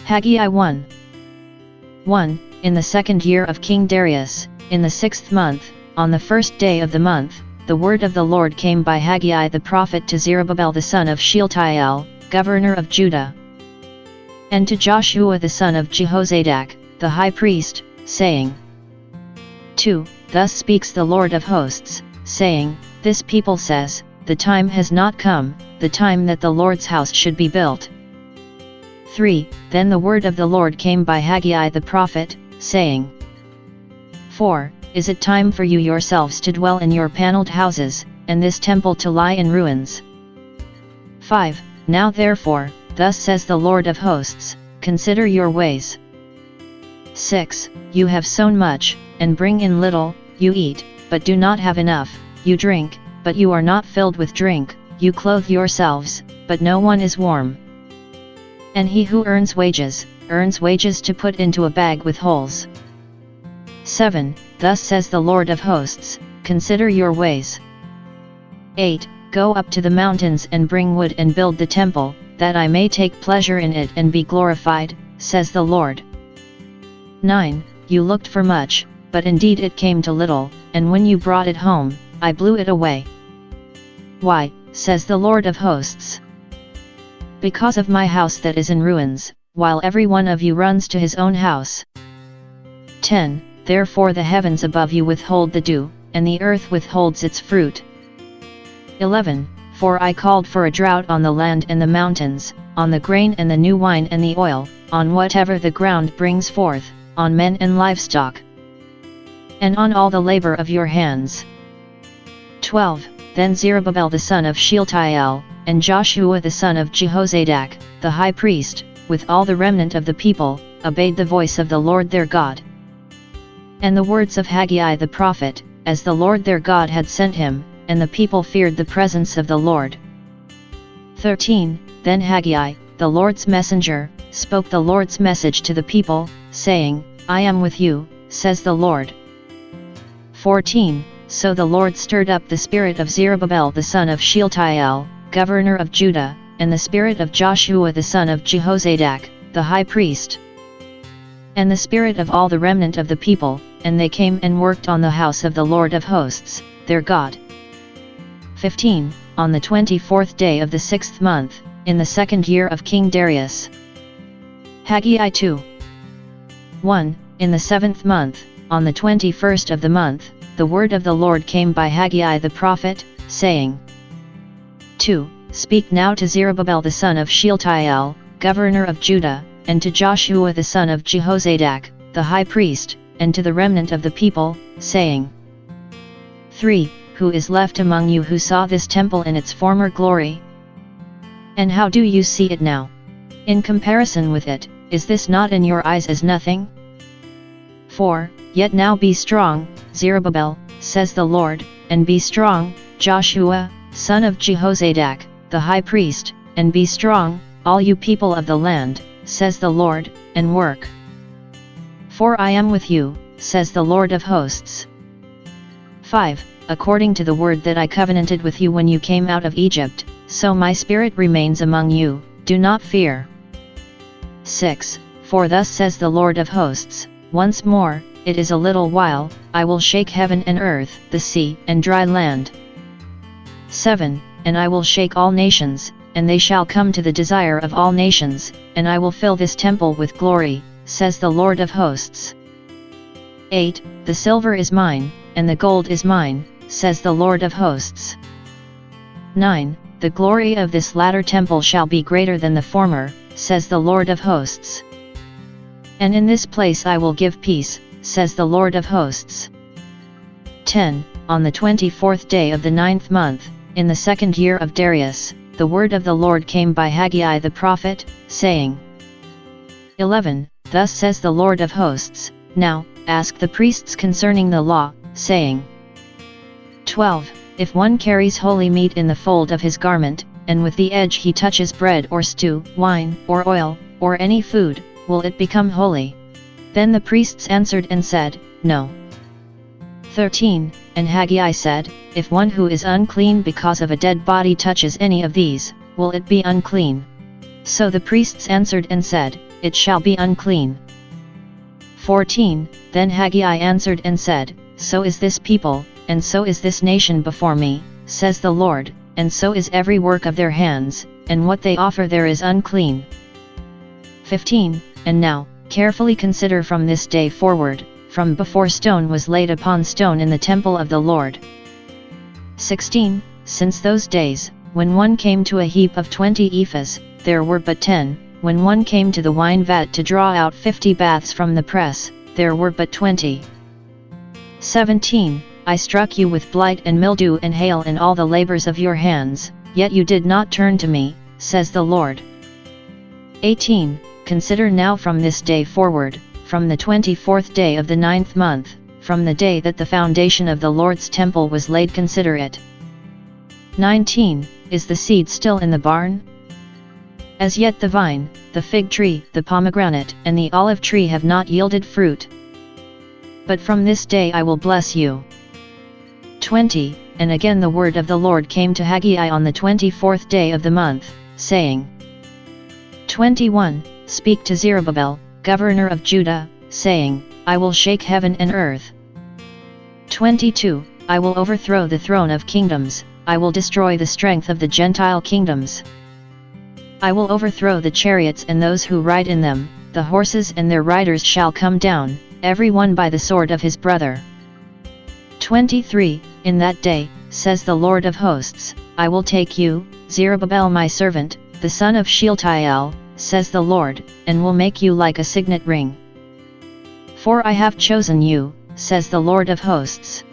Haggai 1. 1. In the 2nd year of King Darius, in the 6th month, on the 1st day of the month, the word of the Lord came by Haggai the prophet to Zerubbabel the son of Shealtiel, governor of Judah, and to Joshua the son of Jehozadak, the high priest, saying, 2. Thus speaks the Lord of hosts, saying, This people says, The time has not come, the time that the Lord's house should be built. 3. Then the word of the Lord came by Haggai the prophet, saying, 4. Is it time for you yourselves to dwell in your paneled houses, and this temple to lie in ruins? 5. Now therefore, thus says the Lord of hosts, consider your ways. 6. You have sown much, and bring in little, you eat, but do not have enough, you drink, but you are not filled with drink, you clothe yourselves, but no one is warm. And he who earns wages to put into a bag with holes. 7. Thus says the Lord of hosts, consider your ways. 8. Go up to the mountains and bring wood and build the temple, that I may take pleasure in it and be glorified, says the Lord. 9. You looked for much, but indeed it came to little, and when you brought it home, I blew it away. Why, says the Lord of hosts? Because of my house that is in ruins, while every one of you runs to his own house. 10. Therefore the heavens above you withhold the dew, and the earth withholds its fruit. 11. For I called for a drought on the land and the mountains, on the grain and the new wine and the oil, on whatever the ground brings forth, on men and livestock, and on all the labor of your hands. 12. Then Zerubbabel the son of Shealtiel, and Joshua the son of Jehozadak, the high priest, with all the remnant of the people, obeyed the voice of the Lord their God, and the words of Haggai the prophet, as the Lord their God had sent him, and the people feared the presence of the Lord. 13. Then Haggai, the Lord's messenger, spoke the Lord's message to the people, saying, I am with you, says the Lord. 14. So the Lord stirred up the spirit of Zerubbabel the son of Shealtiel, governor of Judah, and the spirit of Joshua the son of Jehozadak, the high priest, and the spirit of all the remnant of the people, and they came and worked on the house of the Lord of hosts, their God. 15. On the 24th day of the 6th month, in the 2nd year of King Darius. Haggai 2. 1. In the 7th month, on the 21st of the month, the word of the Lord came by Haggai the prophet, saying, 2. Speak now to Zerubbabel the son of Shealtiel, governor of Judah, and to Joshua the son of Jehozadak, the high priest, and to the remnant of the people, saying, 3. Who is left among you who saw this temple in its former glory? And how do you see it now? In comparison with it, is this not in your eyes as nothing? 4. Yet now be strong, Zerubbabel, says the Lord, and be strong, Joshua, son of Jehozadak, the high priest, and be strong, all you people of the land, says the Lord, and work. For I am with you, says the Lord of hosts. 5. According to the word that I covenanted with you when you came out of Egypt, so my spirit remains among you, do not fear. 6. For thus says the Lord of hosts, once more, it is a little while, I will shake heaven and earth, the sea and dry land. 7. And I will shake all nations, and they shall come to the desire of all nations, and I will fill this temple with glory, says the Lord of hosts. 8. The silver is mine, and the gold is mine, says the Lord of hosts. 9. The glory of this latter temple shall be greater than the former, says the Lord of hosts. And in this place I will give peace, says the Lord of hosts. 10. On the 24th day of the 9th month, in the 2nd year of Darius, the word of the Lord came by Haggai the prophet, saying, 11. Thus says the Lord of hosts, now, ask the priests concerning the law, saying, 12. If one carries holy meat in the fold of his garment, and with the edge he touches bread or stew, wine, or oil, or any food, will it become holy? Then the priests answered and said, No. 13. And Haggai said, If one who is unclean because of a dead body touches any of these, will it be unclean? So the priests answered and said, It shall be unclean. 14. Then Haggai answered and said, So is this people, and so is this nation before me, says the Lord, and so is every work of their hands, and what they offer there is unclean. 15. And now, carefully consider from this day forward, from before stone was laid upon stone in the temple of the Lord. 16. Since those days, when one came to a heap of 20 ephahs, there were but 10, when one came to the wine vat to draw out 50 baths from the press, there were but 20. 17. I struck you with blight and mildew and hail and all the labors of your hands, yet you did not turn to me, says the Lord. 18. Consider now from this day forward, from the 24th day of the 9th month, from the day that the foundation of the Lord's temple was laid, consider it. 19. Is the seed still in the barn? As yet the vine, the fig tree, the pomegranate, and the olive tree have not yielded fruit. But from this day I will bless you. 20. And again the word of the Lord came to Haggai on the 24th day of the month, saying, 21. Speak to Zerubbabel, governor of Judah, saying, I will shake heaven and earth. 22. I will overthrow the throne of kingdoms, I will destroy the strength of the Gentile kingdoms. I will overthrow the chariots and those who ride in them, the horses and their riders shall come down, every one by the sword of his brother. 23. In that day, says the Lord of hosts, I will take you, Zerubbabel my servant, the son of Shealtiel, says the Lord, and will make you like a signet ring. For I have chosen you, says the Lord of hosts.